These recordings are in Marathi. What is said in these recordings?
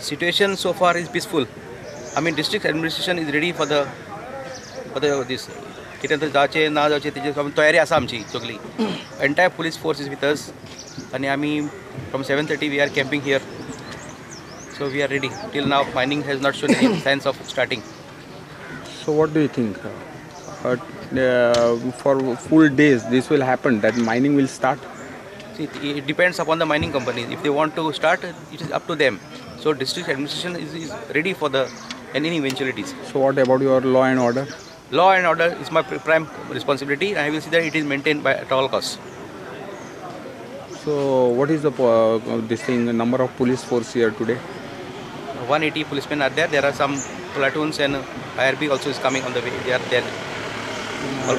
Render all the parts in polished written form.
Situation so far is peaceful. I mean, district administration is ready for the this. कितें जावचें ना जावचें तेजी तयारी आसा आमची सगळी. Entire police force is with us. आणि आमी from 7:30 we are camping here. So we are ready. Till now mining has not shown any signs of starting. So what do you think? For full days this will happen, that mining will start? See, it depends upon the mining companies. If they want to start, it is up to them. So district administration is ready for any eventualities. So what about your law and order? Law and order is my prime responsibility, and I will see that it is maintained at all costs. So what is the number of police force here today? 180 policemen are there. There are some platoons and IRB also is coming on the way. They are there.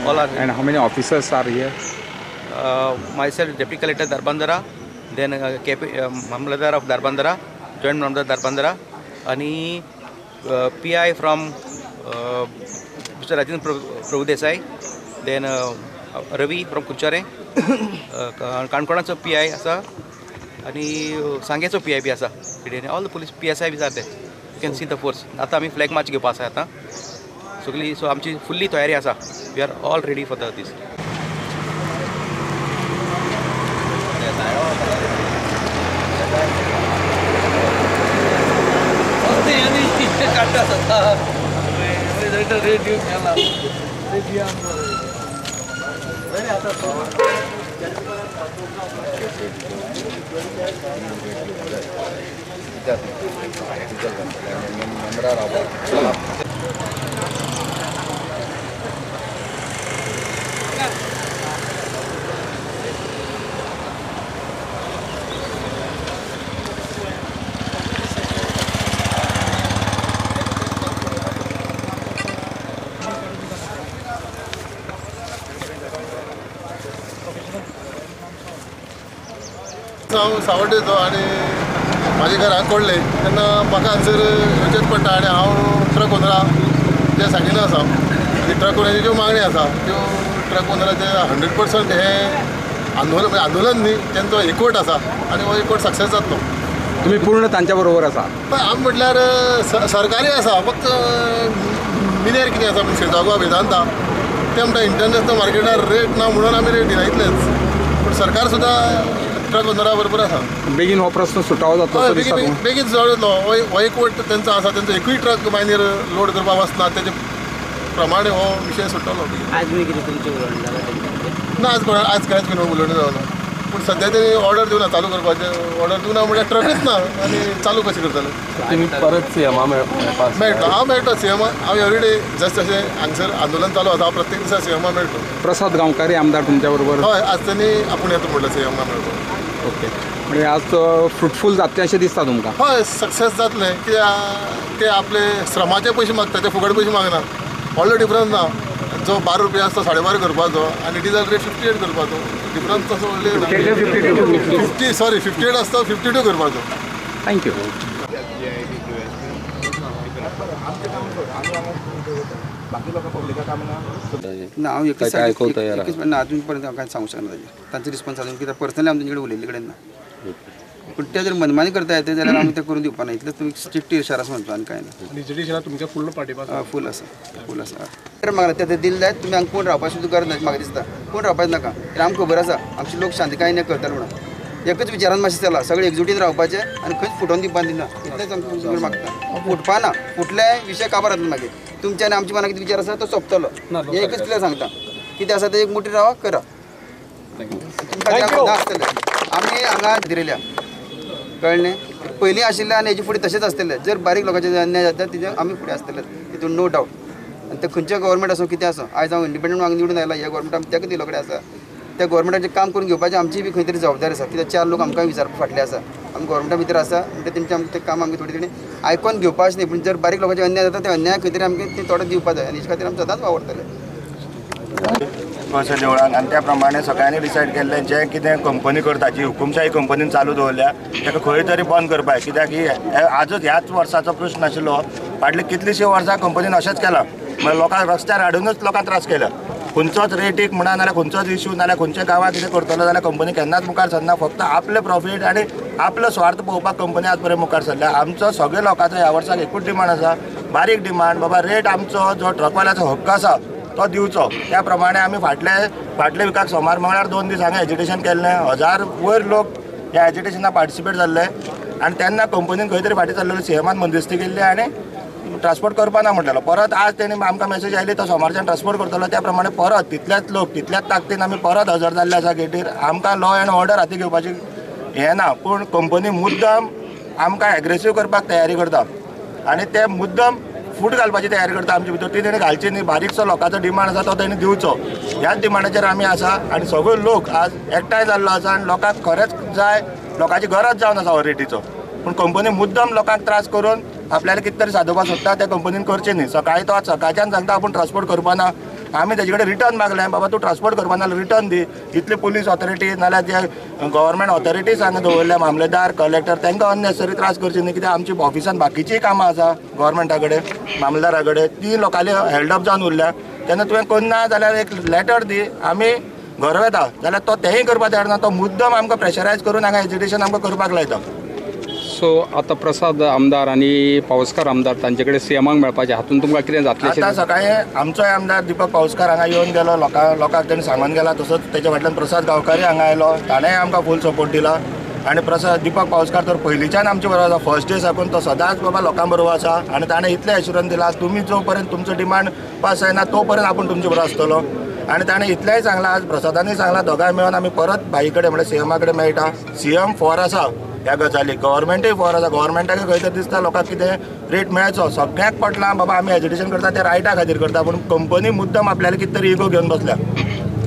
All are. And how many officers are here? Myself, Deputy Collector Darbandara, then Mamladar of Darbandara, Joint Mamladar Darbandara, and PI from Mr. Rajendra Prabhudesai, then Ravi from Kuchare, Kankonacho PI asa, and Sangecho PI bhi asa. All the police PSI are there. You can see the force. आता आम्ही flag march घेवपा आसा आता. So आमची fully तयारी आसा. We are all ready for this. हांव सावड्डेचो आनी म्हाजे घर कोडले तेन्ना म्हाका हांगसर वचत पडटा आनी हांव ट्रक ओनरा त्या सायडीन आसा आनी ट्रक ओनराच्यो ज्यो मागणी आसा त्यो ट्रक ओनराचे 100% हे आंदोलन न्ही तेंचो एकवट आसा आनी हो एकवट सक्सेस जातलो. तुम्ही पूर्ण तांच्या बरोबर आसा? आमी म्हटल्यार सरकारी आसा फक्त मिनेर कितें आसा शेजागो वेदांता ते म्हणटा इंटरनॅशनल मार्केटार रेट ना म्हणून आमी रेट दिना इतलेंच. पूण सरकार सुद्दां ट्रक ओनरा बरोबर आसा. बेगीन हो प्रश्न सुटावो जातलो असो दिसता तुमकां? बेगीन जातलो. हो एकवट तेंचो आसा तेंचो एकूय ट्रक मायनीर लोड करपाक वचना तेजे प्रमाणे हो विशय सुट्टलो. आज मी कितें तुमचें उलोवण जालें? ना आज कांयच बीन उलोवणी जावना. पूण सद्या तेणी ऑर्डर दिवना चालू करपाचें. ऑर्डर दिवना म्हळ्यार ट्रकच ना आनी चालू कशें करतले? तुम्ही परत सीएमा मेळटा. हांव मेळटा सीएमा. हांव एवरीडे जस्ट अशें हांगसर आंदोलन चालू आसा हांव प्रत्येक दिसा सीएमा मेळटा. प्रसाद गांवकारी आमदार तुमच्या बरोबर? हय आज तेणी आपूण येता म्हणटा सीएमा मेळटा. ओके. म्हणजे आज फ्रुटफूल जातलें अशें दिसता तुमकां? हय सक्सेस जातलें कित्याक ते आपले श्रमाचे पयशे मागता ते फुकट पयशे मागना. व्हडलो डिफरन्स ना. जो 12 रुपया आसता 12.5 करपाचो आनी डिझल रेट 58 करपाचो. डिफरन्स तसो व्हडले 58 आसता 52 करपाचो. थँक्यू. ना हांव एकच ना अजून पर्यंत कांय सांगूंक शकना ताजेर. तांचो रिस्पॉन्स अजून कित्याक पर्सनली आमी तेंचे कडेन उलयल्ले कडेन ना. पूण ते जर मनमानी करता येते जाल्यार आमी तें करून दिवपा ना. इतलें तुमी स्ट्रिक्ट इशारा आसा म्हणचो आनी कांय ना. तुमच्या पूर्ण पाठिंबा फूल आसा फूल आसा. तर म्हाका तें दिलें जायत तुमी हांगा कोण रावपाक सुद्दां गरज ना म्हाका दिसता. कोण रावपाचें नाका. कित्याक आमकां खबर आसा आमचे लोक शांतीकायेन करतले म्हणून. एकच विचारान मातशें चला सगळे एकजुटीन रावपाचें आनी खंयच फुटोवन दिवपाक दिना. इतलेंच आमकां तुमचे मागता. फुटपा ना. फुटले विशय काबार जातलो मागीर. तुमचे आनी आमच्या मनाक कितें विचार आसा तो सोंपतलो. हें एकच कितें सांगता. कितें आसा तें एक मुठी रावा करा. आसतलें आमी हांगा दिरयल्या कळ्ळें. पयलीं आशिल्लें आनी हेजे फुडें तशेंच आसतलें. जर बारीक लोकांचे अन्याय जाता तेजे आमी फुडें आसतले तितून नो डावट. आनी ते खंयचें गव्हर्मेंट आसूं कितें आसूं आयज हांव इंडिपेंडंट हांगा निवडून आयला ह्या गव्हर्मेंट आमी तेका दिलो कडेन आसा. त्या गव्हर्मेंटाचें काम करून घेवपाचें आमची बी खंय तरी जबाबदारी आसा. कित्याक 4 लोक आमकां विचारपाक फाटले आसा. आमी गव्हर्मेंटा भितर आसा म्हणजे तेंचें आमकां तें काम आमकां थोडी थोडी आयकोन घेवपाचें न्ही. पूण जर बारीक लोकांचे अन्याय जाता ते अन्याय खंय तरी आमकां ते थोडे दिवपाक जाय आनी हेजे खातीर आमी सदांच वावरतले. कशें देवळान आनी त्या प्रमाणे सगळ्यांनी डिसायड केल्लें जें कितें कंपनी करता जी हुकुमशाही कंपनीन चालू दवरल्या ताका खंय तरी बंद करपाक. कित्याक ही आजूच ह्याच वर्साचो प्रश्न आशिल्लो. फाटलीं कितलींशीं वर्सां कंपनीन अशेंच केलां. म्हळ्यार लोकांक रस्त्यार हाडूनच लोकांक त्रास केला. खंयचोच रेटीक म्हणा नाल्यार खंयचोच इश्यू नाल्यार खंयच्या गांवांत कितें करतलो जाल्यार कंपनी केन्नाच मुखार सरना. फक्त आपले प्रॉफीट आनी आपलो स्वार्थ पळोवपाक कंपनी आज पर्यंत मुखार सरल्या. आमचो सगळे लोकांचो ह्या वर्साक एकूच डिमांड आसा, बारीक डिमांड, बाबा रेट आमचो जो ट्रकवाल्याचो हक्क आसा तो दिवचो. त्या प्रमाणे आमी फाटले विकाक सोमार मंगळार 2 दीस हांगा एजिटेशन केल्लें. 1000 वयर लोक ह्या एजिटेशनाक पार्टिसिपेट जाल्ले आनी तेन्ना कंपनीन खंय तरी फाटीं चाललेलो सीएमान मंदिस्ती केल्ली आनी ट्रान्सपोर्ट करपाना म्हटलेलो. परत आज तेणी आमकां मेसेज आयली तो सोमारच्यान ट्रान्सपोर्ट करतलो. त्या प्रमाणे परत तितलेच लोक तितल्याच ताकदीन आमी परत हजर जाल्ले आसा गेटीर. आमकां लॉ एंड ऑर्डर हाती घेवपाची हें ना, पूण कंपनी मुद्दम आमकां एग्रेसीव करपाक तयारी करता आनी ते मुद्दम फूट घालपाची तयारी करता आमचे भितर. ती तेणी घालची न्ही. बारीकसो लोकांचो डिमांड आसा तो तेणी दिवचो. ह्याच डिमांडाचेर आमी आसा आनी सगळे लोक आज एकठांय जाल्लो आसा आनी लोकांक खरेंच जाय, लोकांची गरज जावन आसा हो रेटीचो. पूण कंपनी मुद्दम लोकांक त्रास करून आपल्याला कितें तरी सादोवपाक सोदता ते कंपनीन करचें न्ही. सकाळी तो आज सकाळच्यान सांगता आपूण ट्रान्सपोर्ट करपाना. आमी तेजे कडेन रिटर्न मागलें, बाबा तूं ट्रान्सपोर्ट करपाना जाल्यार return the. Italy police authority नाल्यार जे गव्हर्मेंट ऑथॉरिटीज हांगा दवरल्या, मामलेदार कलेक्टर, तांकां अननेसेसरी त्रास करचे न्ही. कित्याक आमची ऑफिसान बाकीचीय कामां आसा गव्हर्मेंटा कडेन, मामलेदारा कडेन, ती लोकांली हेल्डअप जावन उरल्या. तेन्ना तुवें करना जाल्यार एक लेटर दी, आमी घर येता जाल्यार तो तेंय करपाक तयार ना. तो मुद्दम आमकां प्रेशरायज करून हांगा एजिटेशन आमकां करपाक लायता. सो आता प्रसाद आमदार आणि पावसकार आमदार तांचे कडेन सीएमाक मेळपाचे हातून तुमकां कितें जातलें? आतां सकाळी आमचोय आमदार दिपक पावसकार हांगा येवन गेलो, लोकांक तेणी सांगून गेला. तसोच तेच्या फाटल्यान प्रसाद गांवकारी हांगा आयलो, ताणेंय आमकां फूल सपोर्ट दिला. आनी दिपक पावसकार तर पयलींच्यान आमचे बरोबर आसा. फर्स्ट डे साकून तो सदांच बाबा लोकां बरोबर आसा आनी ताणें इतलें एश्युरन्स दिला, तुमी जो पर्यंत तुमचो डिमांड पास जायना तो पर्यंत आपूण तुमचे बरोबर आसतलो. आनी ताणें इतलेंय सांगलां, आज प्रसादानूय सांगलां, दोगांय मेळून आमी परत भाई कडेन म्हळ्यार सीएमा कडेन मेळटा. सीएम फॉर आसा ह्या गजालीक, गव्हर्मेंटूय फॉर आसा. गव्हर्मेंटाक खंय तरी दिसता लोकांक कितें रेट मेळचो. सगळ्यांक पटलां बाबा आमी एजिटेशन करता ते रायटा खातीर करता, पूण कंपनी मुद्दम आपल्याला कितें तरी इगो घेवन बसल्या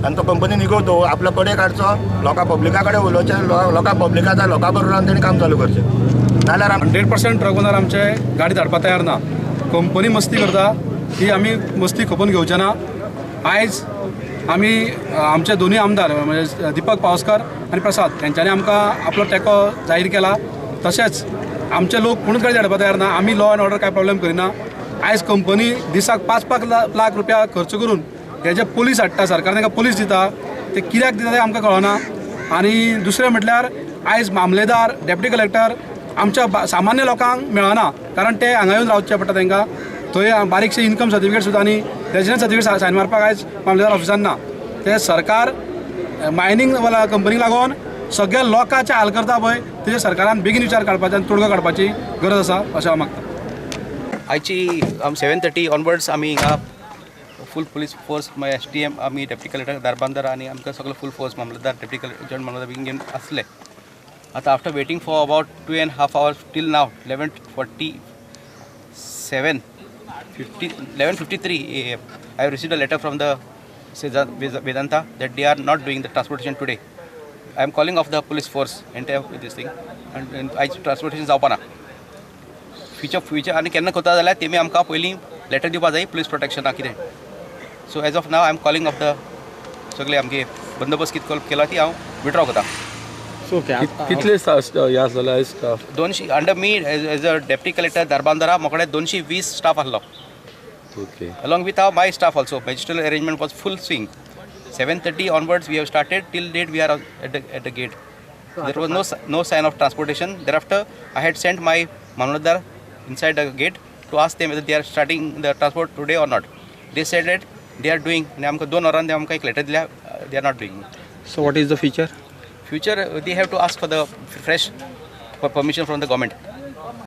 आनी तो कंपनीन इगो आपलो कडेन काडचो, लोकां पब्लिका कडेन उलोवचें, लोकां पब्लिकाचा लोकां बरोबर रावन तेणी काम चालू करचें. नाल्यार 100% ट्रक ओनर आमचे गाडी धाडपाक तयार ना. कंपनी मस्ती करता, ती आमी मस्ती खपोवन घेवचे ना. आयज आमी आमचे दोन्ही आमदार म्हणजे दिपक पावसकार आणि प्रसाद यांच्यानी आमकां आपलो टेको जाहीर केला. तशेंच आमचे लोक कोणूच गाडी धाडपाक तयार ना. आमी लॉ एंड ऑर्डर काय प्रॉब्लेम करिना. आयज कंपनी दिसाक 5-5 लाख रुपया खर्च करून हे जे पुलीस हाडटा, सरकार तांकां पुलीस दिता, ते कित्याक दिता ते आमकां कळना. आनी दुसरें म्हटल्यार आयज मामलेदार, डेप्युटी कलेक्टर आमच्या सामान्य लोकांक मेळना, कारण ते हांगा येवन रावचे पडटा तांकां. थंय बारीकशे इन्कम सर्टिफिकेट सुद्दां आनी रेजिडन्स सर्टिफिकेट सायन मारपाक आयज मामलेदार ऑफिसान ना. ते सरकार मायनींग कंपनीक लागून सगळ्या लोकांचे हाल करता पळय, तेजे सरकारान बेगीन विचार काडपाचे आनी तोडगो काडपाची गरज आसा अशें हांव मागता. आयची 7:30 ऑनवर्ड्स आमी हिंगा फूल पुलीस फोर्स STM आमी डेप्युटी कलेक्टर दारबांदरा आनी आमकां सगळो फूल फोर्स मामलेदार डेप्युटी कलेक्टर जॉयंट मामलेदार बेगीन घेवन आसले. आतां after waiting for about 2.5 hours till नाव 11:53 AM I have received a letter from the Vedanta that they are not doing the transportation today. I am calling off the police force entire with this thing and I transportation जावपाना. फ्युचर आनी केन्ना करता जाल्यार तेमी आमकां पयलीं लेटर दिवपा जाय पुलीस प्रोटेक्शनाक कितें. So as of now I am calling of the सगळे आमगे बंदोबस्त कितें केला ती हांव विड्रॉ करता. सो कितले ह्या जाला staff? 200 under me as a deputy collector Darbandora म्हाकडे 220 स्टाफ आसलो. Okay. Along with my staff also, magisterial arrangement was full swing. 7:30 onwards we have started. Till date we are at the gate. There was no sign of transportation. Thereafter I had sent my Mamlatdar inside the gate to ask them whether they are starting the transport today or not. They said that they are doing. And आमकां 2 वरांनी आमकां एक letter दिल्या, they are not doing. So what is the future? Future they have to ask for the fresh permission from the government.